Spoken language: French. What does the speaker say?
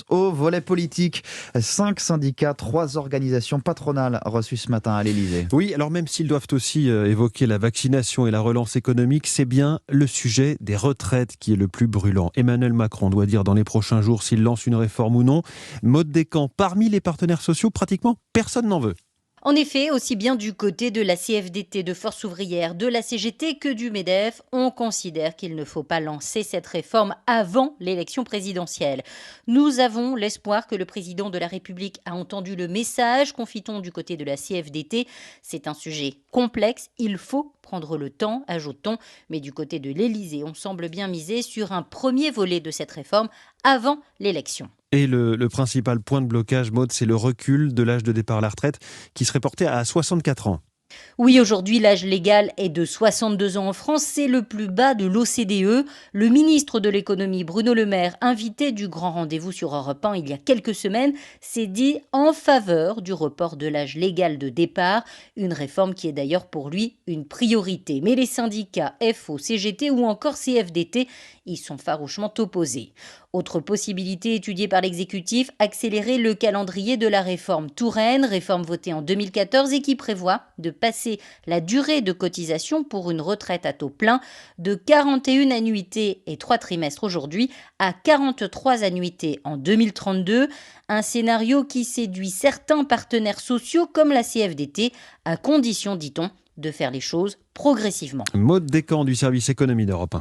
Au volet politique, 5 syndicats, 3 organisations patronales reçues ce matin à l'Elysée. Oui, alors même s'ils doivent aussi évoquer la vaccination et la relance économique, c'est bien le sujet des retraites qui est le plus brûlant. Emmanuel Macron doit dire dans les prochains jours s'il lance une réforme ou non. Maud Descamps, parmi les partenaires sociaux, pratiquement personne n'en veut. En effet, aussi bien du côté de la CFDT, de Force ouvrière, de la CGT que du MEDEF, on considère qu'il ne faut pas lancer cette réforme avant l'élection présidentielle. Nous avons l'espoir que le président de la République a entendu le message, confie-t-on du côté de la CFDT. C'est un sujet complexe, il faut prendre le temps, ajoute-t-on, mais du côté de l'Élysée, on semble bien miser sur un premier volet de cette réforme avant l'élection. Et le principal point de blocage, Maud, c'est le recul de l'âge de départ à la retraite qui serait porté à 64 ans. Oui, aujourd'hui, l'âge légal est de 62 ans en France. C'est le plus bas de l'OCDE. Le ministre de l'économie, Bruno Le Maire, invité du grand rendez-vous sur Europe 1 il y a quelques semaines, s'est dit en faveur du report de l'âge légal de départ. Une réforme qui est d'ailleurs pour lui une priorité. Mais les syndicats FO, CGT ou encore CFDT y sont farouchement opposés. Autre possibilité étudiée par l'exécutif, accélérer le calendrier de la réforme Touraine, réforme votée en 2014 et qui prévoit de passer la durée de cotisation pour une retraite à taux plein de 41 annuités et 3 trimestres aujourd'hui à 43 annuités en 2032. Un scénario qui séduit certains partenaires sociaux comme la CFDT, à condition, dit-on, de faire les choses progressivement. Maud Descamps du service économie d'Europe 1.